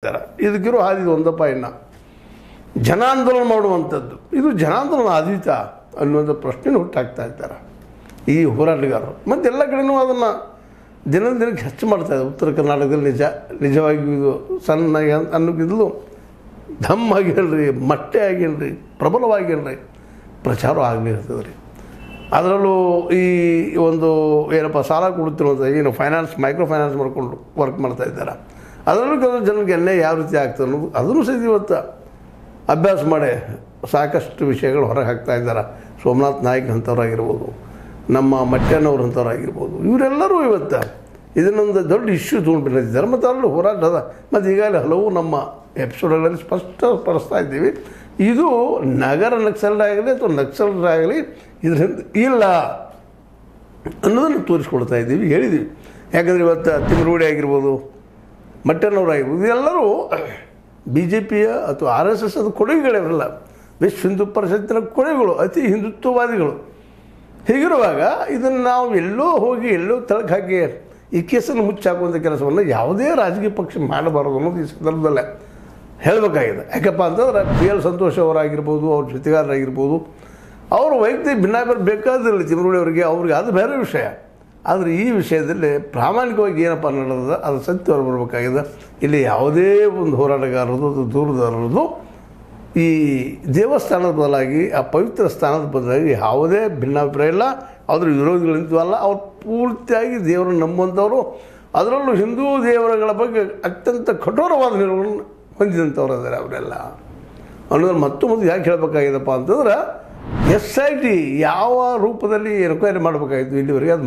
ಇದಕ್ಕಿರೋ ಹಾದಿದು ಒಂದಪ್ಪ ಇನ್ನು ಜನಾಂದೋಲನ ಮಾಡುವಂಥದ್ದು ಇದು ಜನಾಂದೋಲನ ಆದೀತ ಅನ್ನುವಂಥ ಪ್ರಶ್ನೆ ಹುಟ್ಟಾಕ್ತಾ ಇದ್ದಾರೆ ಈ ಹೋರಾಟಗಾರರು. ಮತ್ತು ಎಲ್ಲ ಕಡೆಯೂ ಅದನ್ನು ದಿನಕ್ಕೆ ಹೆಚ್ಚು ಮಾಡ್ತಾಯಿದ್ದಾರೆ. ಉತ್ತರ ಕರ್ನಾಟಕದಲ್ಲಿ ನಿಜವಾಗಿಯೂ ಇದು ಸಣ್ಣ ಅನ್ನೋಕ್ಕಿಂತಲೂ ಧಮ್ ಆಗಿಲ್ರಿ, ಮಟ್ಟೆ ಆಗಿಲ್ರಿ, ಪ್ರಬಲವಾಗಿಲ್ರಿ, ಪ್ರಚಾರ ಆಗಲಿರ್ತದೆ ರೀ. ಅದರಲ್ಲೂ ಈ ಒಂದು ಏನಪ್ಪ ಸಾಲ ಕೊಡುತ್ತಿರುವಂಥ ಏನು ಫೈನಾನ್ಸ್ ಮೈಕ್ರೋ ಫೈನಾನ್ಸ್ ಮಾಡಿಕೊಂಡು ವರ್ಕ್ ಮಾಡ್ತಾಯಿದ್ದಾರೆ. ಅದರಲ್ಲೂ ಕೆಲವು ಜನರಿಗೆ ಎಣ್ಣೆ ಯಾವ ರೀತಿ ಆಗ್ತದೆ ಅನ್ನೋದು ಅದನ್ನು ಸಹಿತ ಇವತ್ತು ಅಭ್ಯಾಸ ಮಾಡಿ ಸಾಕಷ್ಟು ವಿಷಯಗಳು ಹೊರಗೆ ಹಾಕ್ತಾ ಇದ್ದಾರೆ. ಸೋಮನಾಥ್ ನಾಯ್ಕ ಅಂಥವ್ರಾಗಿರ್ಬೋದು, ನಮ್ಮ ಮಟ್ಟಣ್ಣವ್ರು ಅಂಥವ್ರಾಗಿರ್ಬೋದು, ಇವರೆಲ್ಲರೂ ಇವತ್ತು ಇದನ್ನೊಂದು ದೊಡ್ಡ ಇಶ್ಯೂ ತೊಗೊಂಡ್ಬಿಟ್ಟಿದ್ದಾರೆ. ಮತ್ತು ಅದರಲ್ಲೂ ಹೋರಾಟ ಅದ. ಮತ್ತು ಈಗಾಗಲೇ ಹಲವು ನಮ್ಮ ಎಪಿಸೋಡ್ಗಳಲ್ಲಿ ಸ್ಪಷ್ಟಪಡಿಸ್ತಾ ಇದ್ದೀವಿ, ಇದು ನಗರ ನಕ್ಸಲರಾಗಲಿ ಅಥವಾ ನಕ್ಸಲರಾಗಲಿ ಇದರಿಂದ ಇಲ್ಲ ಅನ್ನೋದನ್ನು ತೋರಿಸ್ಕೊಡ್ತಾ ಇದ್ದೀವಿ, ಹೇಳಿದ್ದೀವಿ. ಯಾಕಂದರೆ ಇವತ್ತು ತಿಮ್ಮರೂಡಿ ಆಗಿರ್ಬೋದು, ಮಟ್ಟಣ್ಣವರಾಗಿರ್ಬೋದು, ಇದೆಲ್ಲರೂ ಬಿ ಜೆ ಪಿಯ ಅಥವಾ ಆರ್ ಎಸ್ ಎಸ್ ಅದು ಕೊಡುಗೆಗಳಿರಲ್ಲ. ವಿಶ್ವ ಹಿಂದೂ ಪರಿಷತ್ತಿನ ಕೊಡುಗೆಗಳು, ಅತಿ ಹಿಂದುತ್ವವಾದಿಗಳು. ಹೀಗಿರುವಾಗ ಇದನ್ನು ನಾವು ಎಲ್ಲೋ ಹೋಗಿ ಎಲ್ಲೋ ತಳಕ್ಕೆ ಹಾಕಿ ಈ ಕೇಸನ್ನು ಮುಚ್ಚಾಕುವಂಥ ಕೆಲಸವನ್ನು ಯಾವುದೇ ರಾಜಕೀಯ ಪಕ್ಷ ಮಾಡಬಾರದು ಅನ್ನೋದು ಈ ಸಂದರ್ಭದಲ್ಲೇ ಹೇಳಬೇಕಾಗಿದೆ. ಯಾಕಪ್ಪ ಅಂತಂದ್ರೆ ಬಿ ಎಲ್ ಸಂತೋಷ್ ಅವರಾಗಿರ್ಬೋದು, ಅವ್ರ ಜೊತೆಗಾರರಾಗಿರ್ಬೋದು, ಅವರು ವೈಯಕ್ತಿಕ ಭಿನ್ನಾಭಿಪ್ರಾಯ ಬೇಕಾದಿರಲಿ ತಿಮ್ಮರೂಡಿ ಅವ್ರಿಗೆ ಅದು ಬೇರೆ ವಿಷಯ. ಆದರೆ ಈ ವಿಷಯದಲ್ಲಿ ಪ್ರಾಮಾಣಿಕವಾಗಿ ಏನಪ್ಪ ನಡೆದ ಅದು ಸತ್ಯ ಹೊರಬರಬೇಕಾಗಿದೆ. ಇಲ್ಲಿ ಯಾವುದೇ ಒಂದು ಹೋರಾಟಗಾರರದು ಅದು ದೂರದಾರರದು ಈ ದೇವಸ್ಥಾನದ ಬದಲಾಗಿ ಆ ಪವಿತ್ರ ಸ್ಥಾನದ ಬದಲಾಗಿ ಯಾವುದೇ ಭಿನ್ನಾಭಿಪ್ರಾಯ ಇಲ್ಲ. ಅದ್ರ ವಿರೋಧಿಗಳಿಂತೂ ಅಲ್ಲ, ಅವ್ರು ಪೂರ್ತಿಯಾಗಿ ದೇವರನ್ನು ನಂಬುವಂಥವ್ರು, ಅದರಲ್ಲೂ ಹಿಂದೂ ದೇವರುಗಳ ಬಗ್ಗೆ ಅತ್ಯಂತ ಕಠೋರವಾದ ನಿಲುವನ್ನು ಹೊಂದಿದಂಥವ್ರು ಅದಾರೆ ಅವರೆಲ್ಲ ಅನ್ನೋದನ್ನು ಮತ್ತೊಂದು ಯಾಕೆ ಹೇಳಬೇಕಾಗಿದೆಪ್ಪ ಅಂತಂದ್ರೆ SIT ಯಾವ ರೂಪದಲ್ಲಿ ಎನ್ಕ್ವೈರಿ ಮಾಡಬೇಕಾಗಿತ್ತು ಇಲ್ಲಿವರೆಗೆ ಅದು